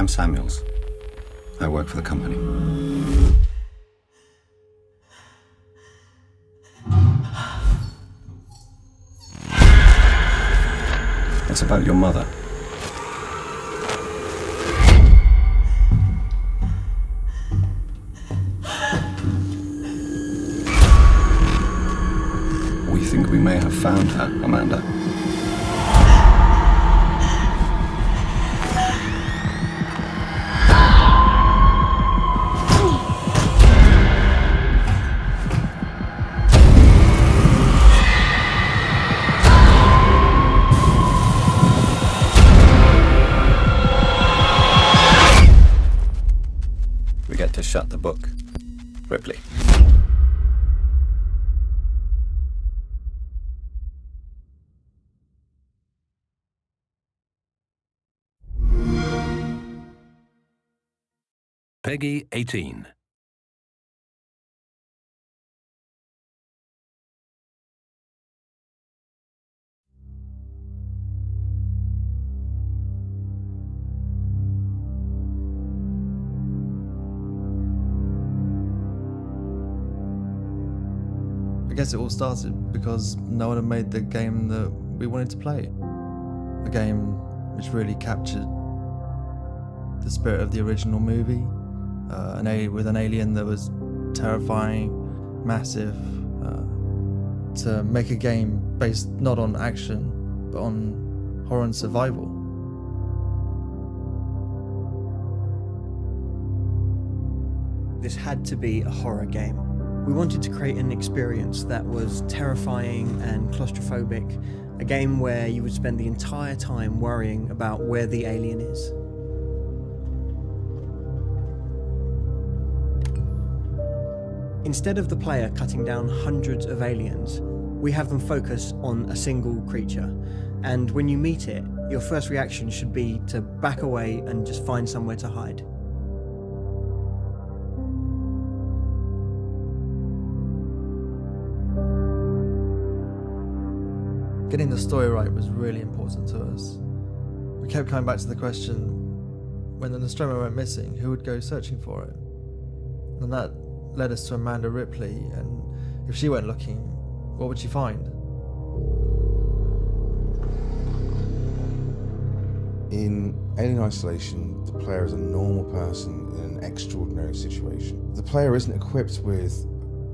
Samuels. I work for the company. It's about your mother. We think we may have found her, Amanda. We get to shut the book. Ripley. Peggy 18. I guess it all started because no one had made the game that we wanted to play. A game which really captured the spirit of the original movie, with an alien that was terrifying, massive, to make a game based not on action, but on horror and survival. This had to be a horror game. We wanted to create an experience that was terrifying and claustrophobic, a game where you would spend the entire time worrying about where the alien is. Instead of the player cutting down hundreds of aliens, we have them focus on a single creature. And when you meet it, your first reaction should be to back away and just find somewhere to hide. Getting the story right was really important to us. We kept coming back to the question, when the Nostromo went missing, who would go searching for it? And that led us to Amanda Ripley, and if she went looking, what would she find? In Alien Isolation, the player is a normal person in an extraordinary situation. The player isn't equipped with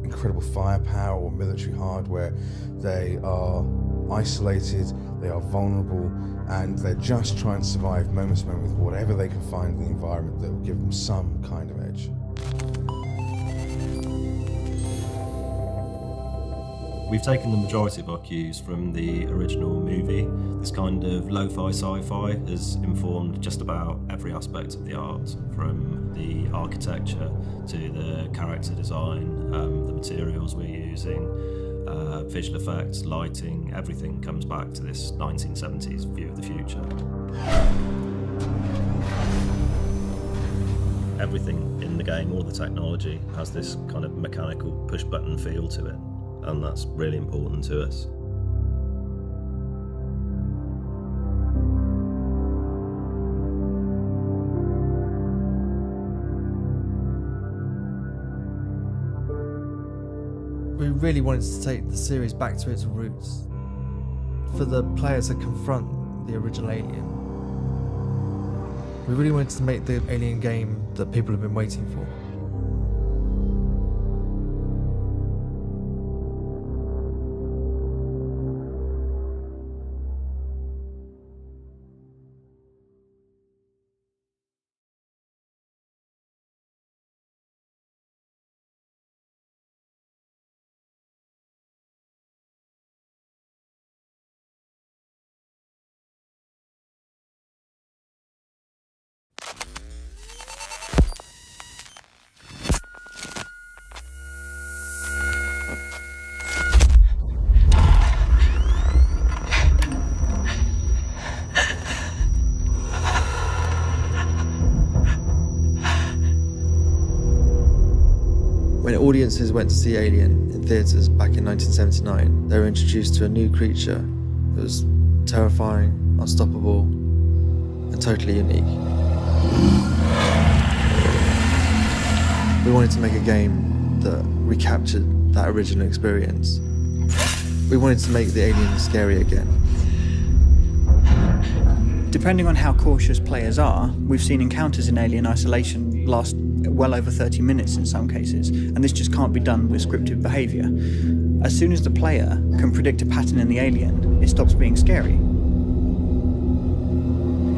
incredible firepower or military hardware. They are isolated, they are vulnerable, and they're just trying to survive moment to moment with whatever they can find in the environment that will give them some kind of edge. We've taken the majority of our cues from the original movie. This kind of lo-fi sci-fi has informed just about every aspect of the art, from the architecture to the character design, the materials we're using, visual effects, lighting. Everything comes back to this 1970s view of the future. Everything in the game, all the technology, has this kind of mechanical push-button feel to it, and that's really important to us. We really wanted to take the series back to its roots, for the players to confront the original Alien. We really wanted to make the Alien game that people have been waiting for. When audiences went to see Alien in theatres back in 1979, they were introduced to a new creature that was terrifying, unstoppable, and totally unique. We wanted to make a game that recaptured that original experience. We wanted to make the alien scary again. Depending on how cautious players are, we've seen encounters in Alien Isolation last well over 30 minutes in some cases, and this just can't be done with scripted behaviour. As soon as the player can predict a pattern in the alien, it stops being scary.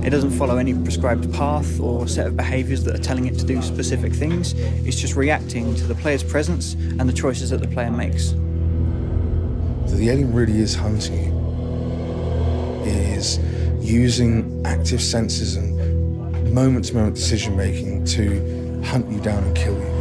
It doesn't follow any prescribed path or set of behaviours that are telling it to do specific things. It's just reacting to the player's presence and the choices that the player makes. The alien really is hunting you. It is using active senses and moment-to-moment decision-making to hunt you down and kill you.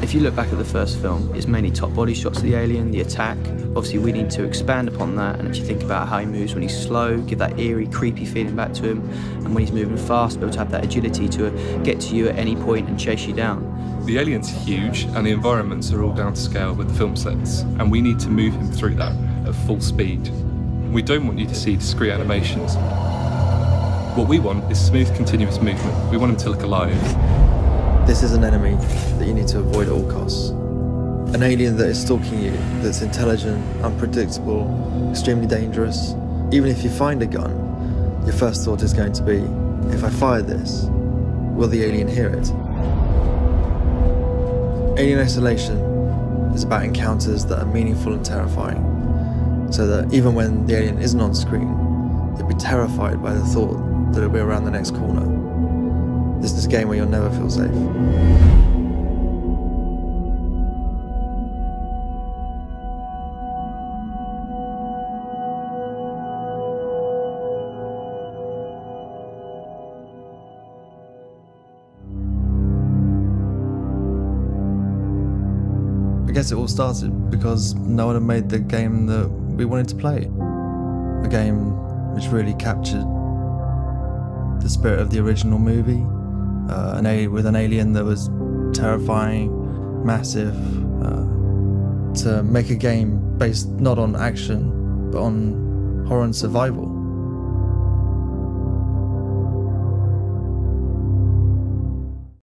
If you look back at the first film, it's mainly top body shots of the alien, the attack. Obviously we need to expand upon that and actually think about how he moves when he's slow, give that eerie, creepy feeling back to him, and when he's moving fast, be able to have that agility to get to you at any point and chase you down. The alien's huge and the environments are all down to scale with the film sets, and we need to move him through that at full speed. We don't want you to see discrete animations. What we want is smooth, continuous movement. We want him to look alive. This is an enemy that you need to avoid at all costs. An alien that is stalking you, that's intelligent, unpredictable, extremely dangerous. Even if you find a gun, your first thought is going to be, if I fire this, will the alien hear it? Alien Isolation is about encounters that are meaningful and terrifying, so that even when the alien isn't on screen, you'll be terrified by the thought that it'll be around the next corner. This is a game where you'll never feel safe. I guess it all started because no one had made the game that we wanted to play. A game which really captured the spirit of the original movie. With an alien that was terrifying, massive. To make a game based not on action, but on horror and survival.